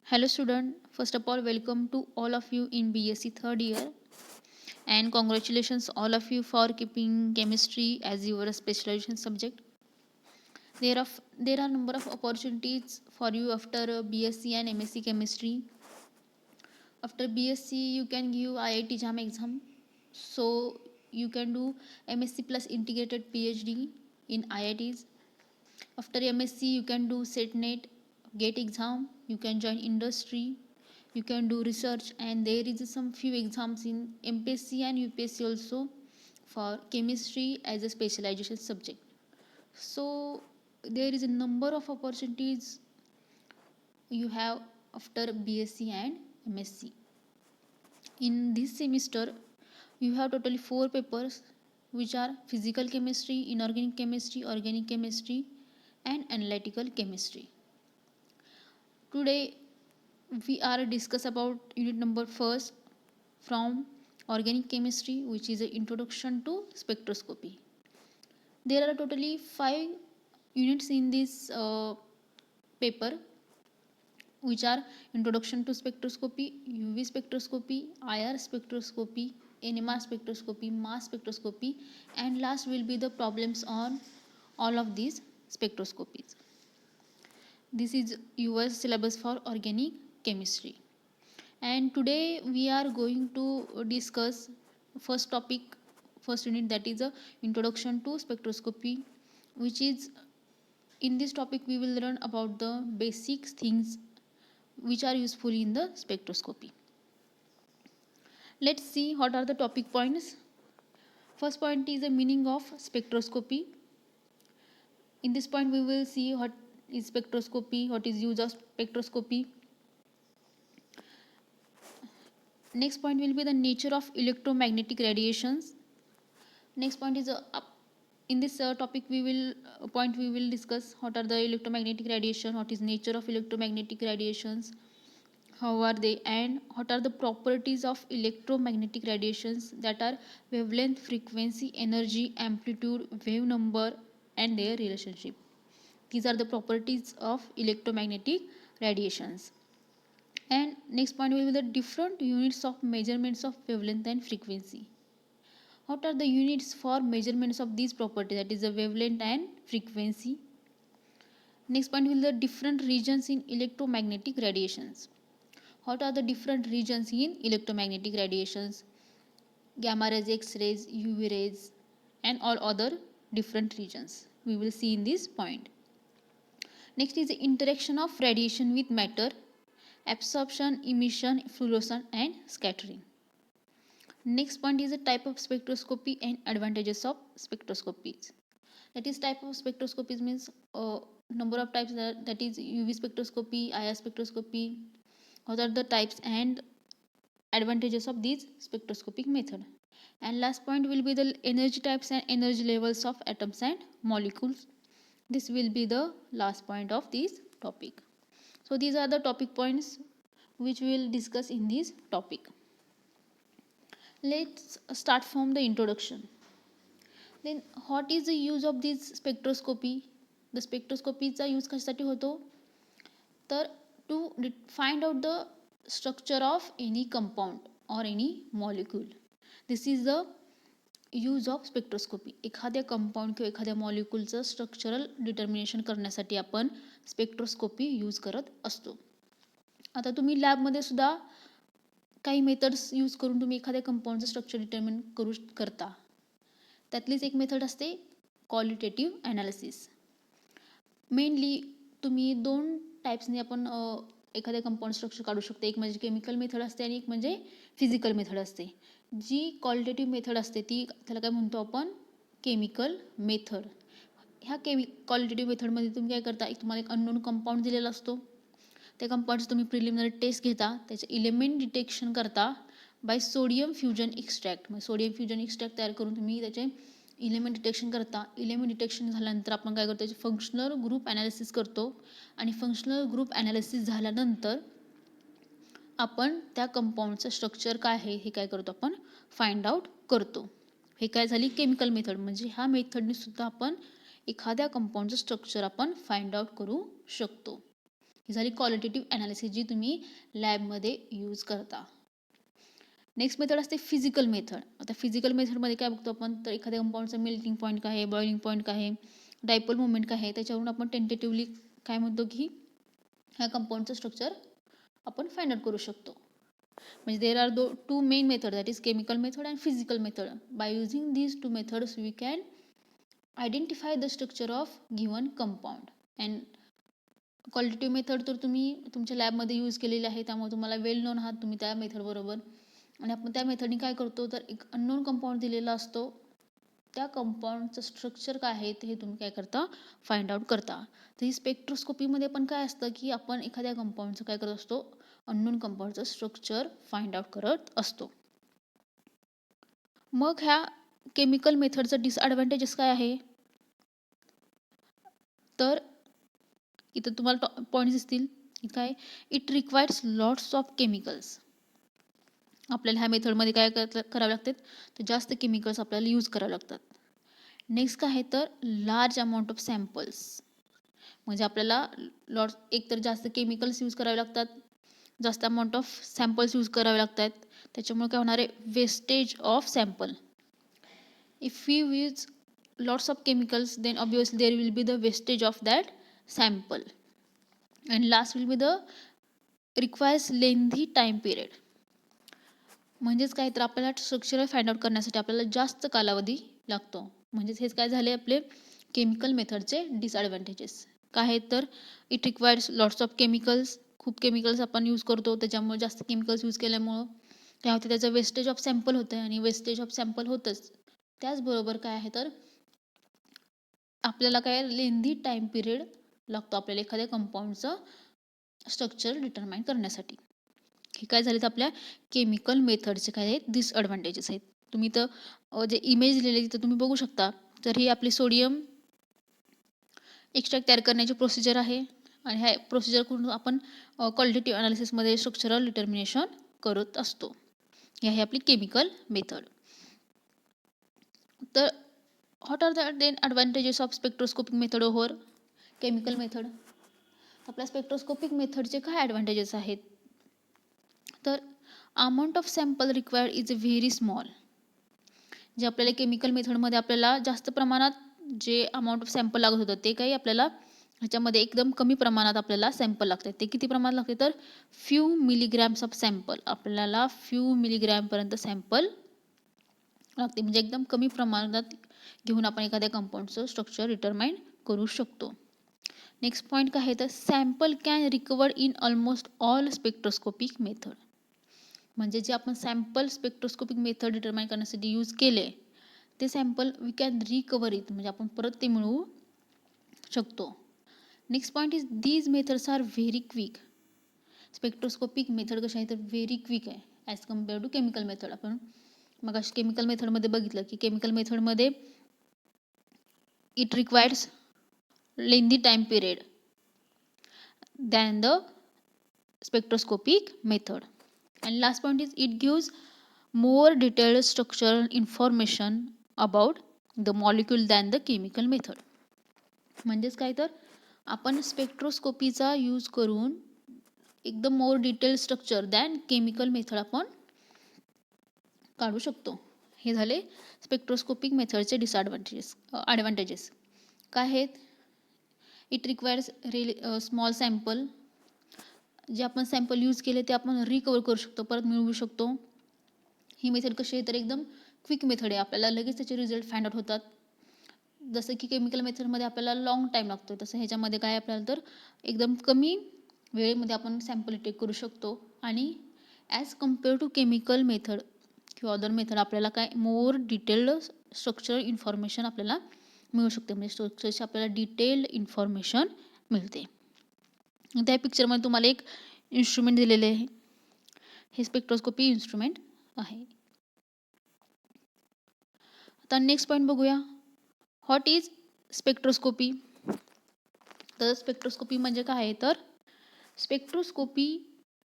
Hello student, first of all welcome to all of you in BSc third year and congratulations all of you for keeping chemistry as your specialization subject. There are number of opportunities for you after BSc and MSc chemistry. After BSc you can give IIT JAM exam, so you can do MSc plus integrated PhD in IITs. After MSc you can do SET-NET GATE exam, you can join industry, you can do research, and there is some few exams in MPSc and UPSC also for chemistry as a specialization subject. So there is a number of opportunities you have after BSc and MSc. In this semester you have totally 4 papers, which are physical chemistry, inorganic chemistry, organic chemistry, and analytical chemistry. Today we are discuss about unit number first from organic chemistry, which is an introduction to spectroscopy. There are totally 5 units in this paper, which are introduction to spectroscopy, UV spectroscopy, IR spectroscopy, NMR spectroscopy, mass spectroscopy, and last will be the problems on all of these spectroscopies. This is your syllabus for organic chemistry. And today we are going to discuss first topic, first unit, that is a introduction to spectroscopy, which is, in this topic we will learn about the basic things which are useful in the spectroscopy. Let's see what are the topic points. First point is the meaning of spectroscopy. In this point we will see what is spectroscopy, what is use of spectroscopy. Next point will be the nature of electromagnetic radiations. Next point is in this topic we will discuss what are the electromagnetic radiation, what is nature of electromagnetic radiations, how are they, and what are the properties of electromagnetic radiations, that are wavelength, frequency, energy, amplitude, wave number, and their relationship. These are the properties of electromagnetic radiations. And next point will be the different units of measurements of wavelength and frequency. What are the units for measurements of these properties, that is the wavelength and frequency. Next point will be the different regions in electromagnetic radiations. What are the different regions in electromagnetic radiations? Gamma rays, X rays, UV rays, and all other different regions we will see in this point. Next is the interaction of radiation with matter, absorption, emission, fluorescence, and scattering. Next point is the type of spectroscopy and advantages of spectroscopies. That is, type of spectroscopies means number of types, that is UV spectroscopy, IR spectroscopy. What are the types and advantages of these spectroscopic method? And last point will be the energy types and energy levels of atoms and molecules. This will be the last point of this topic. So these are the topic points which we will discuss in this topic. Let's start from the introduction. Then what is the use of this spectroscopy? The स्पेक्ट्रोस्कोपीचा use कशासाठी होतो, तर to find out the structure of any compound or any molecule. This is the use of spectroscopy. एखाद्या compound किंवा एखाद्या मॉलिक्यूलचं structural determination करण्यासाठी आपण spectroscopy use करत असतो. आता तुम्ही लॅबमध्ये सुद्धा काही मेथड्स यूज करून तुम्ही एखाद्या कंपाऊंडचं स्ट्रक्चर डिटर्मिन करता. त्यातलीच एक मेथड असते क्वालिटेटिव्ह ॲनालिसिस. मेनली तुम्ही 2 टाईप्सने आपण एखाद्या कंपाऊंड स्ट्रक्चर काढू शकतो. एक म्हणजे केमिकल मेथड असते आणि एक म्हणजे फिजिकल मेथड असते. जी क्वालिटेटिव्ह मेथड असते ती त्याला काय म्हणतो आपण, केमिकल मेथड. ह्या क्वालिटेटिव्ह मेथडमध्ये तुम्ही काय करता, तुम्हाला एक अननोन कंपाऊंड दिलेला असतो. त्या कंपाऊंडची तुम्ही प्रिलिमिनरी टेस्ट घेता, त्याचे इलेमेंट डिटेक्शन करता बाय सोडियम फ्युजन एक्स्ट्रॅक्ट. मग सोडियम फ्युजन एक्स्ट्रॅक्ट तयार करून तुम्ही त्याचे इलेमेंट डिटेक्शन करता. इलेमेंट डिटेक्शन झाल्यानंतर आपण काय करतो, त्याचे फंक्शनल ग्रुप ॲनालिसिस करतो आणि फंक्शनल ग्रुप ॲनालिसिस झाल्यानंतर आपण त्या कंपाऊंडचं स्ट्रक्चर काय आहे हे काय करतो, आपण फाइंड आउट करतो. हे काय झाली केमिकल मेथड. म्हणजे ह्या मेथडने सुद्धा आपण एखाद्या कंपाऊंडचं स्ट्रक्चर आपण फाइंड आउट करू शकतो. ही झाली क्वालिटेटिव्ह ॲनालिसिस जी तुम्ही लॅबमध्ये यूज करता. नेक्स्ट मेथड असते फिजिकल मेथड. आता फिजिकल मेथडमध्ये काय बघतो आपण, तर एखाद्या कंपाऊंडचा मेल्टिंग पॉईंट काय आहे, बॉइलिंग पॉईंट काय आहे, डायपोल मुवमेंट काय आहे, त्याच्यावरून आपण टेंटेटिव्हली काय म्हणतो की ह्या कंपाऊंडचं स्ट्रक्चर आपण फाइंड आउट करू शकतो. म्हणजे there are two main method, that is chemical method and physical method. By using these two methods we can identify the structure of given compound. And qualitative method तर तुम्ही तुमच्या लॅबमध्ये use केलेली आहे, त्यामुळे तुम्हाला वेल नोन आहात तुम्ही त्या मेथडबरोबर. आणि आपण त्या मेथडने काय करतो, तर एक अननोन कंपाऊंड दिलेला असतो, त्या कंपाऊंडचं स्ट्रक्चर काय आहे ते तुम्ही काय करता, फाइंड आउट करता. तर ही स्पेक्ट्रोस्कोपीमध्ये पण काय असतं की आपण एखाद्या कंपाऊंडचं काय करत असतो, अननोन कंपाऊंडचं स्ट्रक्चर फाइंड आउट करत असतो. मग ह्या केमिकल मेथडचं डिसएडव्हान्टेजेस काय आहे, तर इथं तुम्हाला पॉईंट्स दिसतील. काय, it requires lots of chemicals. आपल्याला ह्या मेथडमध्ये काय करावं लागतात, तर जास्त केमिकल्स आपल्याला यूज करावे लागतात. नेक्स्ट काय आहे, तर लार्ज अमाऊंट ऑफ सॅम्पल्स. म्हणजे आपल्याला एक तर जास्त केमिकल्स यूज करावे लागतात, जास्त अमाऊंट ऑफ सॅम्पल्स यूज करावे लागतात. त्याच्यामुळे काय होणार आहे, wastage of sample. If you use lots of chemicals then obviously there will be the wastage of that sample. And last will be the requires lengthy time period. म्हणजेच काय, तर आपल्याला स्ट्रक्चर फाइंड आउट करण्यासाठी आपल्याला जास्त कालावधी लागतो. म्हणजेच हेच काय झाले आपले केमिकल मेथडचे डिसएडव्हान्टेजेस. काय आहेत, तर it requires lots of chemicals. खूप केमिकल्स आपण यूज करतो, त्याच्यामुळे जास्त केमिकल्स यूज केल्यामुळं काय होतं, त्याचं वेस्टेज ऑफ सॅम्पल होतं. आणि वेस्टेज ऑफ सॅम्पल होतंच, त्याचबरोबर काय आहे, तर आपल्याला काय लेंदी टाईम पिरियड लागतो आपल्याला एखाद्या कंपाऊंडचं स्ट्रक्चर डिटरमाइन करण्यासाठी. हे काय झालेत आपल्या केमिकल मेथडचे काय आहेत, डिसएडव्हान्टेजेस आहेत. तुम्ही तर जे इमेज लिहिलेली तिथं तुम्ही बघू शकता. तर ही आपली सोडियम एक्स्ट्रॅक्ट तयार करण्याची प्रोसिजर आहे. आणि ह्या प्रोसिजर करून आपण क्वालिटेटिव्ह अनालिसिसमध्ये स्ट्रक्चरल डिटर्मिनेशन करत असतो. ही आहे आपली केमिकल मेथड. तर what are the then advantages of spectroscopic method over chemical method. आपल्या स्पेक्ट्रोस्कोपिक मेथडचे काय ॲडव्हान्टेजेस आहेत, तर amount of sample required is very small. जे आपल्याला केमिकल मेथडमध्ये आपल्याला जास्त प्रमाणात जे अमाऊंट ऑफ सॅम्पल लागत होतं ते काही आपल्याला ह्याच्यामध्ये एकदम कमी प्रमाणात आपल्याला सॅम्पल लागतात. ते किती प्रमाणात लागते, तर फ्यू मिलीग्रॅम्स ऑफ सॅम्पल. आपल्याला फ्यू मिलीग्रॅमपर्यंत सॅम्पल लागते. म्हणजे एकदम कमी प्रमाणात घेऊन आपण एखाद्या कंपाऊंडचं स्ट्रक्चर डिटरमाइन करू शकतो. नेक्स्ट पॉईंट काय आहे, तर sample can recover in almost all spectroscopic method. म्हणजे जे आपण सॅम्पल स्पेक्ट्रोस्कोपिक मेथड डिटरमाइन करण्यासाठी यूज केले ते sample we can recover it, म्हणजे आपण परत ते मिळवू शकतो. Next point is these methods are very quick. Spectroscopic method कशा आहे, तर व्हेरी क्विक आहे as compare to chemical method. आपण मग अशी केमिकल मेथडमध्ये बघितलं की केमिकल मेथडमध्ये it requires lengthy time period than the spectroscopic method. And last point is it gives more detailed structural information about the molecule than the chemical method. म्हणजेच काय, तर आपण स्पेक्ट्रोस्कोपीचा यूज करून एकदम more detail structure than chemical method आपण काढू शकतो. हे झाले स्पेक्ट्रोस्कोपिक मेथडचे ॲडव्हान्टेजेस काय आहेत. It requires small sample. जे आपण सॅम्पल यूज केले ते आपण रिकवर करू शकतो, परत मिळवू शकतो. ही मेथड कशी आहे, तर एकदम क्विक मेथड आहे. आपल्याला लगेच त्याचे रिझल्ट फाइंड आउट होतात. जसं की केमिकल मेथडमध्ये आपल्याला लॉंग टाईम लागतो, तसं ह्याच्यामध्ये काय आपल्याला तर एकदम कमी वेळेमध्ये आपण सॅम्पल टेक करू शकतो. आणि as compare to chemical method किंवा अदर मेथड आपल्याला काय मोर डिटेल्ड स्ट्रक्चरल इन्फॉर्मेशन आपल्याला मिळू शकते. म्हणजे स्ट्रक्चरची आपल्याला डिटेल्ड इन्फॉर्मेशन मिळते. त्या पिक्चरमध्ये तुम्हाला एक इन्स्ट्रुमेंट दिलेले आहे, हे स्पेक्ट्रोस्कोपी इन्स्ट्रुमेंट आहे. आता नेक्स्ट पॉईंट बघूया, व्हॉट इज स्पेक्ट्रोस्कोपी. तर स्पेक्ट्रोस्कोपी म्हणजे काय आहे, तर spectroscopy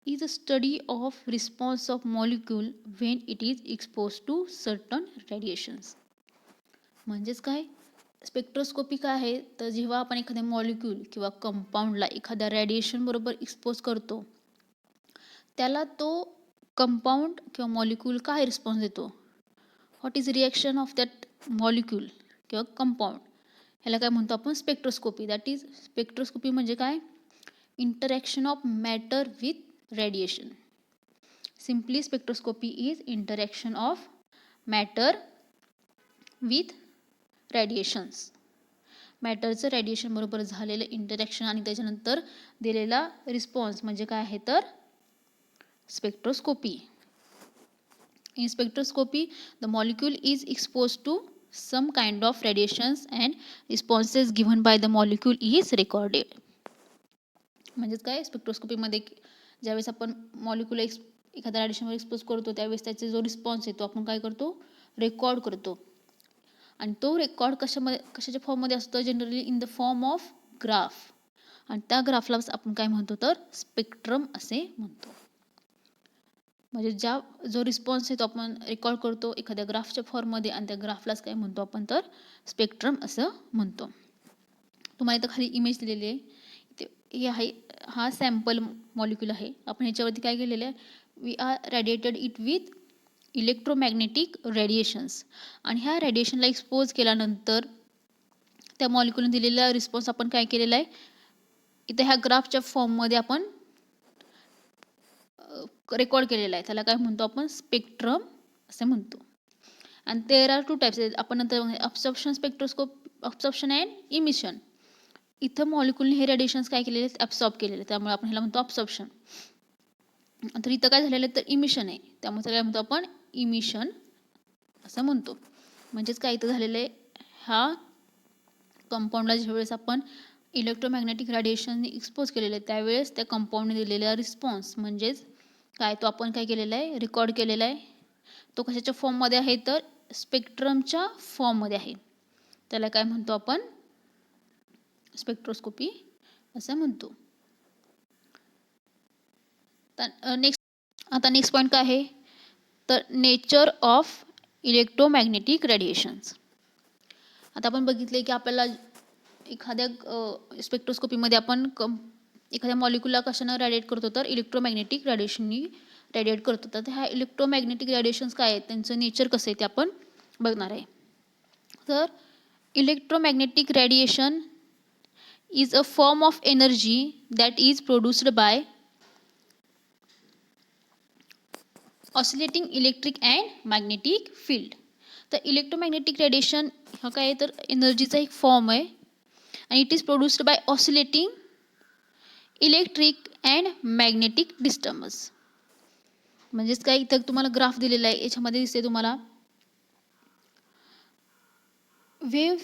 is a study of response of molecule when it is expose to certain radiations. म्हणजेच काय, स्पेक्ट्रोस्कोपी काय आहे, तर जेव्हा आपण एखाद्या मॉलिक्यूल किंवा कंपाऊंडला एखाद्या रेडिएशन बरोबर एक्सपोज करतो, त्याला तो कंपाऊंड किंवा मॉलिक्यूल काय रिस्पॉन्स देतो, what is reaction of that molecule किंवा कंपाऊंड, ह्याला काय म्हणतो आपण स्पेक्ट्रोस्कोपी. दॅट इज स्पेक्ट्रोस्कोपी म्हणजे काय, interaction of matter with radiation. Simply spectroscopy is interaction of matter with radiations. मॅटरचं रेडिएशन बरोबर झालेलं इंटरॅक्शन आणि त्याच्यानंतर दिलेला रिस्पॉन्स म्हणजे काय आहे तर spectroscopy. In spectroscopy, the molecule is exposed to some kind of radiations and responses given by the molecule is recorded. म्हणजेच काय, स्पेक्ट्रोस्कोपीमध्ये ज्यावेळेस आपण मॉलिक्यूल एखाद्या रेडिएशनवर एक्सपोज करतो त्यावेळेस त्याचा जो रिस्पॉन्स येतो आपण काय करतो, रेकॉर्ड करतो. आणि तो रेकॉर्ड कशाच्या फॉर्ममध्ये असतो, generally in the form of graph. आणि त्या ग्राफला आपण काय म्हणतो तर स्पेक्ट्रम असे म्हणतो. म्हणजे जो रिस्पॉन्स आहे तो आपण रेकॉर्ड करतो एखाद्या ग्राफच्या फॉर्ममध्ये आणि त्या ग्राफलाच काय म्हणतो आपण तर स्पेक्ट्रम असं म्हणतो. तुम्हाला इथं खाली इमेज दिलेली आहे, हे आहे, हा सॅम्पल मॉलिक्यूल आहे. आपण ह्याच्यावरती काय केलेलं आहे, we are radiated it with electromagnetic radiations. आणि ह्या रेडिएशनला एक्सपोज केल्यानंतर त्या मॉलिक्यूलने दिलेला रिस्पॉन्स आपण काय केलेला आहे, इथं ह्या ग्राफच्या फॉर्ममध्ये आपण रेकॉर्ड केलेला आहे. त्याला काय म्हणतो आपण स्पेक्ट्रम असे म्हणतो. आणि देअर आर टू टाईप्स. आपण नंतर absorption spectroscope, absorption and emission. इथं मॉलिक्यूलने हे रेडिएशन्स काय केलेले आहेत, ॲब्सॉर्ब केलेले, त्यामुळे आपण ह्याला म्हणतो अब्सॉर्प्शन. तर इथं काय झालेलं आहे तर इमिशन आहे, त्यामुळे काय म्हणतो आपण इमिशन असं म्हणतो. म्हणजेच काय इथं झालेलं आहे, ह्या कंपाऊंडला ज्यावेळेस आपण इलेक्ट्रोमॅग्नेटिक रेडिएशनने एक्सपोज केलेलं आहे त्यावेळेस त्या कंपाऊंडने दिलेला रिस्पॉन्स म्हणजेच काय, तो आपण काय केलेला आहे, रेकॉर्ड केलेला आहे. तो कशाच्या फॉर्ममध्ये आहे तर स्पेक्ट्रमच्या फॉर्ममध्ये आहे. त्याला काय म्हणतो आपण स्पेक्ट्रोस्कोपी असं म्हणतो. नेक्स्ट पॉईंट काय आहे तर नेचर ऑफ इलेक्ट्रोमॅग्नेटिक रेडिएशन्स. आता आपण बघितले की आपल्याला एखाद्या स्पेक्ट्रोस्कोपीमध्ये आपण एखाद्या मॉलिक्यूलला कशानं रेडिएट करतो तर इलेक्ट्रोमॅग्नेटिक रेडिएशननी रेडिएट करतो. तर ह्या इलेक्ट्रोमॅग्नेटिक रेडिएशन्स काय आहेत, त्यांचं नेचर कसं आहे ते आपण बघणार आहे. तर electromagnetic radiation is a form of energy that is produced by oscillating electric and magnetic field. तर इलेक्ट्रोमॅग्नेटिक रेडिएशन हा काय आहे तर एनर्जीचा एक फॉर्म आहे आणि it is produced by oscillating electric and magnetic disturbance. म्हणजेच काय, इथं तुम्हाला ग्राफ दिलेला आहे, याच्यामध्ये दिसते तुम्हाला वेव्ह.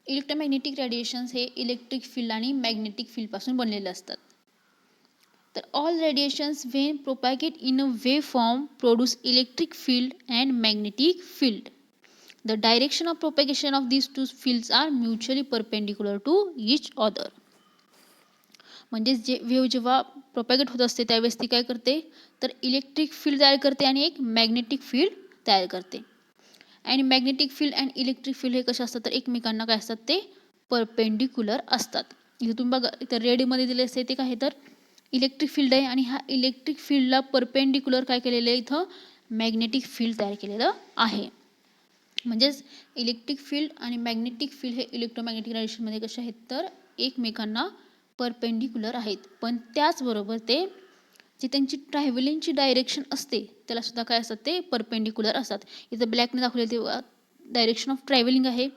इलेक्ट्रोमॅग्नेटिक रेडिएशन्स हे इलेक्ट्रिक फील्ड आणि मॅग्नेटिक फील्डपासून बनलेले असतात. तर all radiations when propagate in a wave form produce electric field and magnetic field. The direction of propagation of these two fields are mutually perpendicular to each other. म्हणजेच wave जेव्हा propagate होत असते त्यावेळेस ती काय करते तर इलेक्ट्रिक फील्ड तयार करते आणि एक मॅग्नेटिक फील्ड तयार करते. आणि magnetic field and electric field हे कसे असतात तर एकमेकांना काय असतात ते परपेंडिक्युलर असतात. इथे तुम्ही बघा, इथं रेडमध्ये दिले असते ते काय आहे तर इलेक्ट्रिक फील्ड आहे आणि ह्या इलेक्ट्रिक फील्डला परपेंडिक्युलर काय केलेलं आहे इथं मॅग्नेटिक फील्ड तयार केलेलं आहे. म्हणजेच इलेक्ट्रिक फील्ड आणि मॅग्नेटिक फील्ड हे इलेक्ट्रोमॅग्नेटिक रेडिएशनमध्ये कसे आहेत तर एकमेकांना परपेंडिक्युलर आहेत. पण त्याचबरोबर ते जी त्यांची ट्रॅव्हलिंगची डायरेक्शन असते त्याला सुद्धा काय असतात ते परपेंडिक्युलर असतात. इथं ब्लॅकने दाखवले ते डायरेक्शन ऑफ ट्रॅव्हलिंग आहे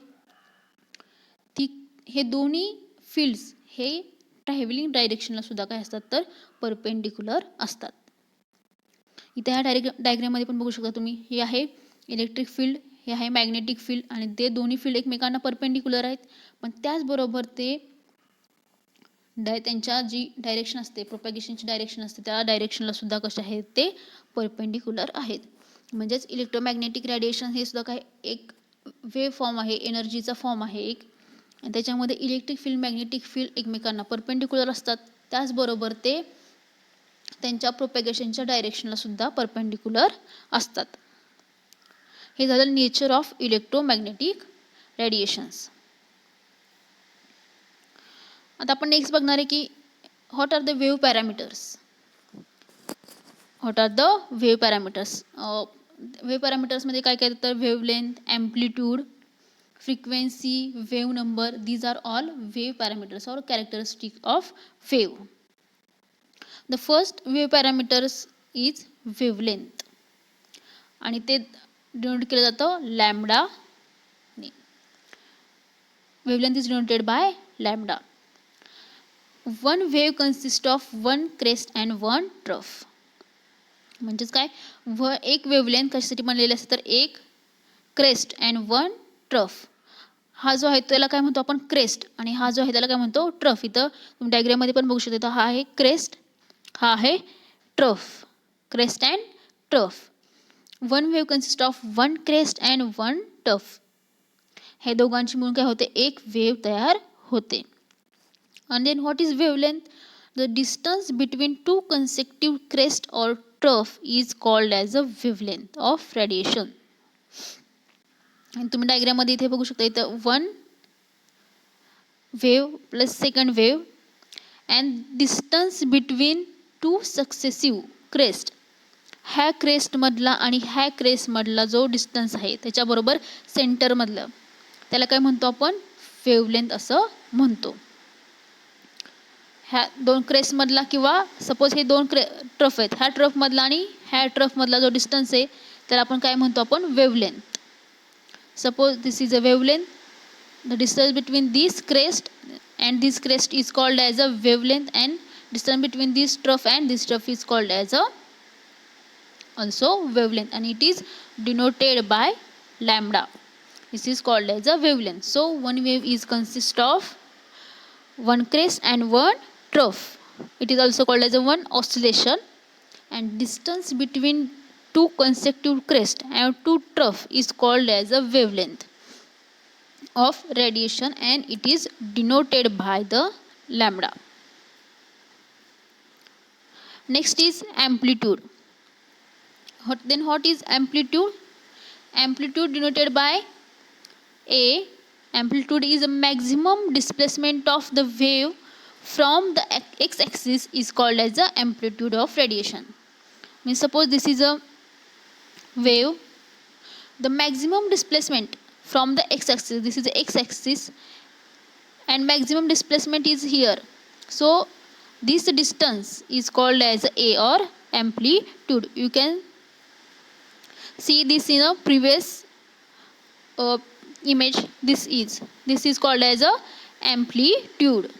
ती. हे दोन्ही फील्ड्स हे ट्रॅव्हलिंग डायरेक्शनला सुद्धा काय असतात तर परपेंडिक्युलर असतात. इथे ह्या डायग्राममध्ये पण बघू शकता तुम्ही, हे आहे इलेक्ट्रिक फील्ड, हे आहे मॅग्नेटिक फील्ड आणि ते दोन्ही फील्ड एकमेकांना परपेंडिक्युलर आहेत. पण त्याचबरोबर ते त्यांच्या जी डायरेक्शन असते प्रोपॅगेशनची डायरेक्शन असते त्या डायरेक्शनला सुद्धा कसे आहेत ते परपेंडिक्युलर आहेत. म्हणजेच इलेक्ट्रोमॅग्नेटिक रेडिएशन हे सुद्धा काय एक वेव्ह फॉर्म आहे, एनर्जीचा फॉर्म आहे एक. आणि त्याच्यामध्ये इलेक्ट्रिक फील्ड मॅग्नेटिक फील्ड एकमेकांना परपेंडिक्युलर असतात. त्याचबरोबर ते त्यांच्या प्रोपॅगेशनच्या डायरेक्शनला सुद्धा परपेंडिक्युलर असतात. हे झालं नेचर ऑफ इलेक्ट्रोमॅग्नेटिक रेडिएशन्स. आता आपण नेक्स्ट बघणार आहे की what are the wave parameters. What are the wave parameters. Wave पॅरामीटर्समध्ये काय काय तर wavelength, amplitude, frequency, wave number, these are all wave parameters or characteristic of wave. The first wave parameters is wavelength आणि ते denote केलं जातं lambda. wavelength is denoted by lambda. One wave consists of one crest and one trough. म्हणजेच काय, एक wavelength कशासाठी बनलेली असते तर एक क्रेस्ट अँड वन ट्रफ. हा जो आहे त्याला काय म्हणतो आपण क्रेस्ट आणि हा जो आहे त्याला काय म्हणतो ट्रफ. इथं तुम्ही डायग्राममध्ये पण बघू शकता. तर हा आहे क्रेस्ट, हा आहे trough. Crest and trough. One wave consist of one crest and one tough. हे दोघांची मिळून काय होते एक वेव्ह तयार होते. And then what is wavelength? The distance between two consecutive crest or trough is called as a wavelength of radiation. आणि तुम्ही डायग्राममध्ये इथे बघू शकता. इथं one wave plus second wave and distance between two successive crest. ह्या क्रेस्टमधला आणि ह्या क्रेस्टमधला जो डिस्टन्स आहे त्याच्याबरोबर सेंटरमधलं त्याला काय म्हणतो आपण वेव्हलेंथ असं म्हणतो. ह्या दोन क्रेस्टमधला किंवा सपोज हे दोन ट्रफ आहेत, ह्या ट्रफमधला आणि ह्या ट्रफमधला जो डिस्टन्स आहे त्याला आपण काय म्हणतो आपण wavelength. Suppose this is a wavelength. The distance between this crest and this crest is called as a wavelength, and distance between this trough and this trough is called as a also wavelength, and it is denoted by lambda. This is called as a wavelength. So one wave is consist of one crest and one trough. It is also called as a one oscillation, and distance between two consecutive crest and two trough is called as a wavelength of radiation, and it is denoted by the lambda. Next is amplitude. What is amplitude? Amplitude denoted by A. Amplitude is a maximum displacement of the wave from the x-axis is called as the amplitude of radiation. Means suppose this is a wave, the maximum displacement from the x-axis, this is the x-axis, and maximum displacement is here. So this distance is called as A or amplitude. You can see this in a previous image. This is called as a amplitude.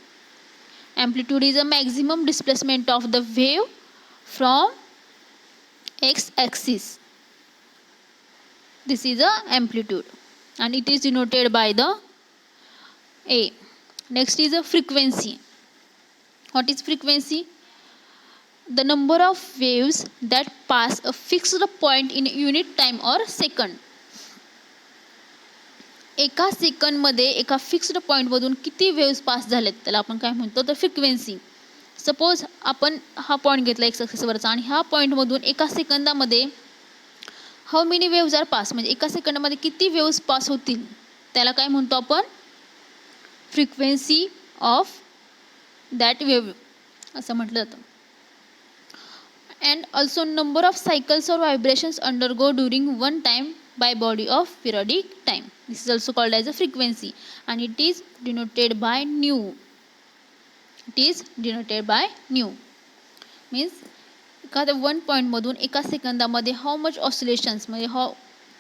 Amplitude is a maximum displacement of the wave from x-axis. This is a amplitude and it is denoted by the A. Next is a frequency. What is frequency? The number of waves that pass a fixed point in unit time or second. एका सेकंडमध्ये एका fixed पॉईंटमधून किती waves pass झालेत त्याला आपण काय म्हणतो तर frequency. Suppose आपण हा पॉईंट घेतला एक्स ॲक्सिसवरचा आणि ह्या पॉईंटमधून एका सेकंदामध्ये how many waves are pass, म्हणजे एका सेकंदामध्ये किती वेव्स पास होतील त्याला काय म्हणतो आपण फ्रिक्वेन्सी ऑफ दॅट वेव्ह असं म्हटलं जातं. And also number of cycles or vibrations undergo during one time by body of periodic time. This is also called as a frequency and it is denoted by nu. It is denoted by nu. Means एखाद्या one point मधून एका सेकंदामध्ये how much oscillations म्हणजे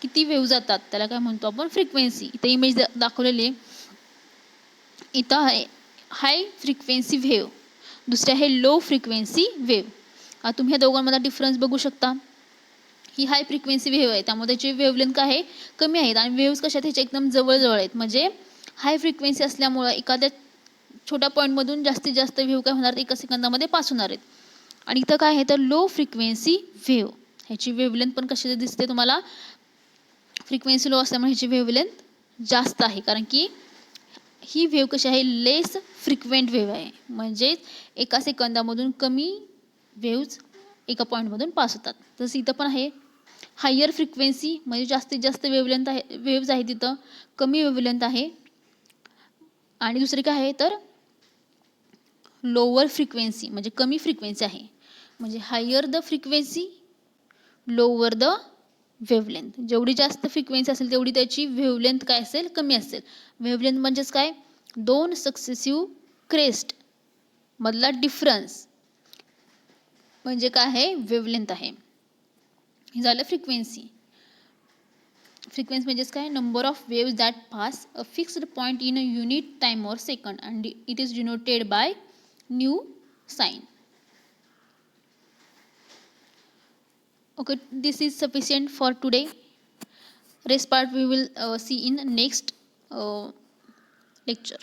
किती wave जातात त्याला काय म्हणतो आपण फ्रिक्वेन्सी. इथे इमेज दाखवलेली आहे. इथं आहे हाय फ्रिक्वेन्सी वेव्ह, दुसरे आहे लो फ्रिक्वेन्सी वेव्ह. तुम्ही ह्या दोघांमध्ये डिफरन्स बघू शकता. ही हाय फ्रिक्वेन्सी वेव्ह आहे त्यामुळे त्याची वेव्हलेंथ काय आहे कमी आहेत आणि वेव्स कशा त्याच्या एकदम जवळ आहेत. म्हणजे हाय फ्रिक्वेन्सी असल्यामुळं एखाद्या छोट्या पॉईंटमधून जास्तीत जास्त वेव्ह काय होणार एका सेकंदामध्ये पास होणार आहेत. आणि इथं काय आहे तर लो फ्रिक्वेन्सी वेव्ह, ह्याची वेव्हलेंथ पण कशी दिसते तुम्हाला फ्रिक्वेन्सी लो असल्यामुळे ह्याची वेव्हलेंथ जास्त आहे कारण की ही वेव्ह कशी आहे लेस फ्रिक्वेंट वेव्ह आहे. म्हणजे एका सेकंदामधून कमी वेव्ज एका पॉईंटमधून पास होतात. तसं इथं पण आहे हायर फ्रिक्वेन्सी म्हणजे जास्तीत जास्त वेव्हलेंथ आहे, वेव्ज आहे तिथं कमी वेव्हलेंथ आहे. आणि दुसरी काय आहे तर लोअर फ्रिक्वेन्सी म्हणजे कमी फ्रिक्वेन्सी आहे. म्हणजे higher the frequency lower the wavelength. जेवढी जास्त फ्रिक्वेन्सी असेल तेवढी त्याची वेव्हलेंथ काय असेल, कमी असेल. वेव्हलेंथ म्हणजेच काय, 2 सक्सेसिव्ह क्रेस्ट मधला डिफरन्स म्हणजे काय आहे, वेव्हलेंथ आहे. हे झालं फ्रिक्वेन्सी. फ्रिक्वेन्सी म्हणजेच काय, number of waves that pass a fixed point in a unit time or second and it is denoted by nu sign. Okay, this is sufficient for today. Rest part we will see in next lecture.